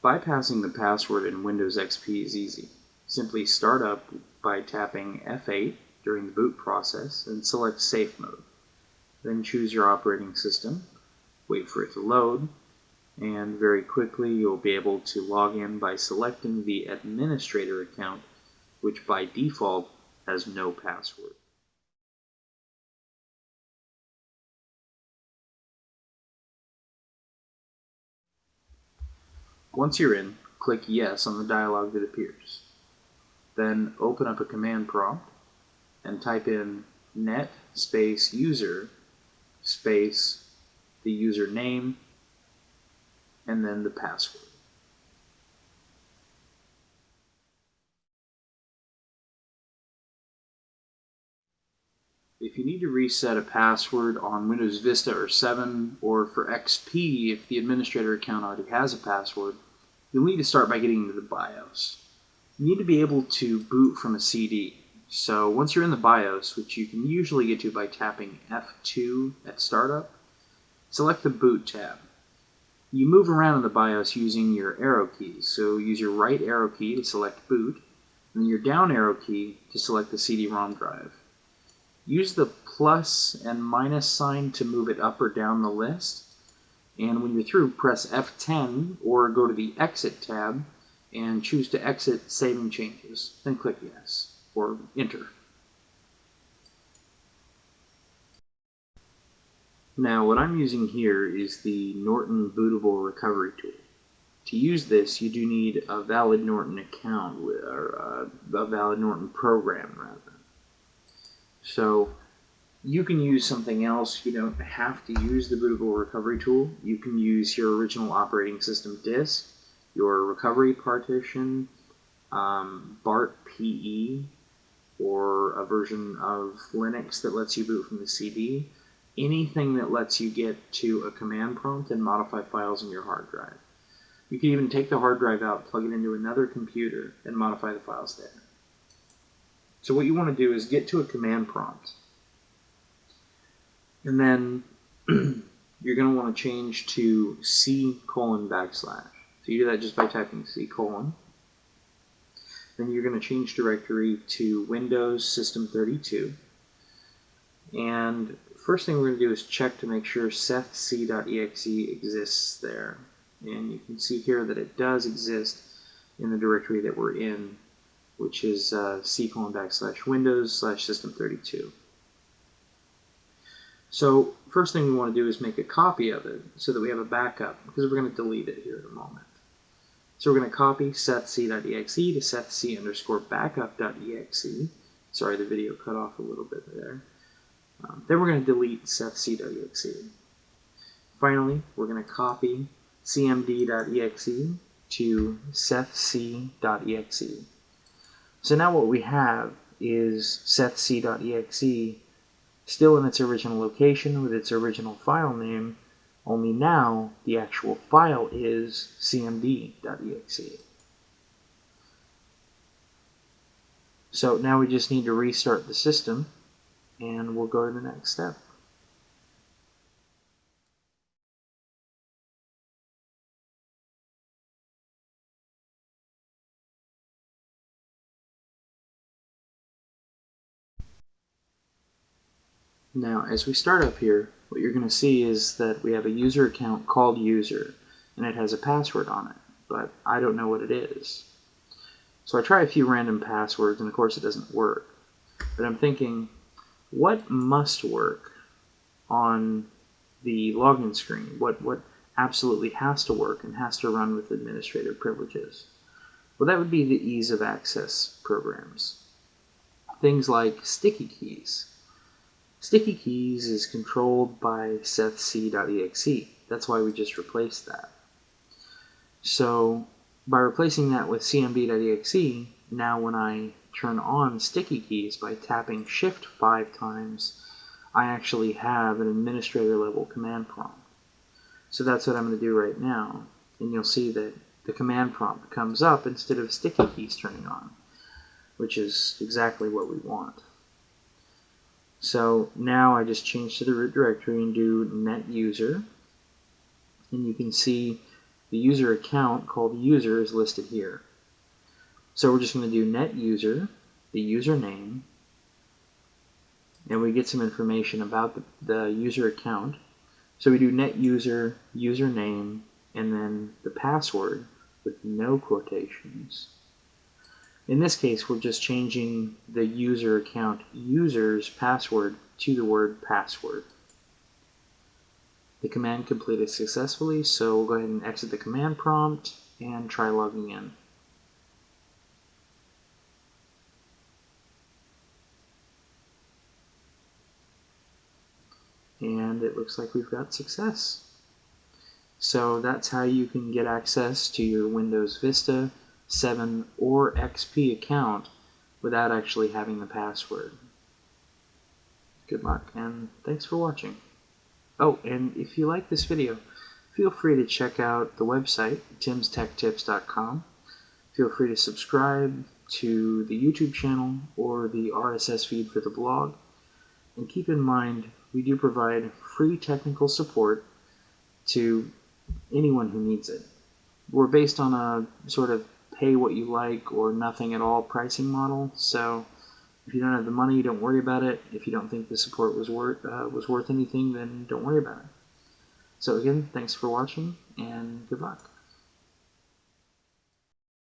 Bypassing the password in Windows XP is easy. Simply start up by tapping F8 during the boot process and select Safe Mode. Then choose your operating system, wait for it to load, and very quickly you'll be able to log in by selecting the administrator account, which by default has no password. Once you're in, click Yes on the dialog that appears. Then open up a command prompt and type in net space user space the username and then the password. If you need to reset a password on Windows Vista or 7 or for XP, if the administrator account already has a password, you'll need to start by getting into the BIOS. You need to be able to boot from a CD. So once you're in the BIOS, which you can usually get to by tapping F2 at startup, select the Boot tab. You move around in the BIOS using your arrow keys. So use your right arrow key to select boot, and then your down arrow key to select the CD-ROM drive. Use the plus and minus sign to move it up or down the list. And when you're through, press F10 or go to the Exit tab and choose to exit saving changes. Then click Yes or Enter. Now what I'm using here is the Norton Bootable Recovery Tool. To use this, you do need a valid Norton account, or a valid Norton program rather. So you can use something else. You don't have to use the Bootable Recovery Tool. You can use your original operating system disk, your recovery partition, BART PE, or a version of Linux that lets you boot from the CD. Anything that lets you get to a command prompt and modify files in your hard drive. You can even take the hard drive out, plug it into another computer, and modify the files there. So what you want to do is get to a command prompt. And then you're going to want to change to C:\\. So you do that just by typing C:\. Then you're going to change directory to Windows System 32. And first thing we're going to do is check to make sure sethc.exe exists there. And you can see here that it does exist in the directory that we're in, which is C:\\Windows/System32. So first thing we want to do is make a copy of it so that we have a backup, because we're going to delete it here in a moment. So we're going to copy sethc.exe to sethc_backup.exe. Sorry, the video cut off a little bit there. Then we're going to delete sethc.exe. Finally, we're going to copy cmd.exe to sethc.exe. So now what we have is sethc.exe still in its original location with its original file name, only now the actual file is cmd.exe. So now we just need to restart the system, and we'll go to the next step. Now, as we start up here, what you're going to see is that we have a user account called user, and it has a password on it, but I don't know what it is. So I try a few random passwords, and of course it doesn't work. But I'm thinking, what must work on the login screen? What absolutely has to work and has to run with administrator privileges? Well, that would be the ease of access programs. Things like sticky keys. Sticky keys is controlled by sethc.exe. That's why we just replaced that. So by replacing that with cmd.exe, now when I turn on sticky keys by tapping Shift 5 times, I actually have an administrator level command prompt. So that's what I'm going to do right now. And you'll see that the command prompt comes up instead of sticky keys turning on, which is exactly what we want. So now I just change to the root directory and do net user, and you can see the user account called user is listed here. So we're just going to do net user, the username, and we get some information about the user account. So we do net user, username, and then the password with no quotations. In this case, we're just changing the user account user's password to the word password. The command completed successfully, so we'll go ahead and exit the command prompt and try logging in. And it looks like we've got success. So that's how you can get access to your Windows Vista 7 or XP account without actually having the password. Good luck, and thanks for watching. Oh, and if you like this video, feel free to check out the website, timstechtips.com. Feel free to subscribe to the YouTube channel or the RSS feed for the blog. And keep in mind, we do provide free technical support to anyone who needs it. We're based on a sort of pay what you like or nothing at all pricing model, so if you don't have the money, don't worry about it. If you don't think the support was worth anything, then don't worry about it. So again, thanks for watching, and good luck.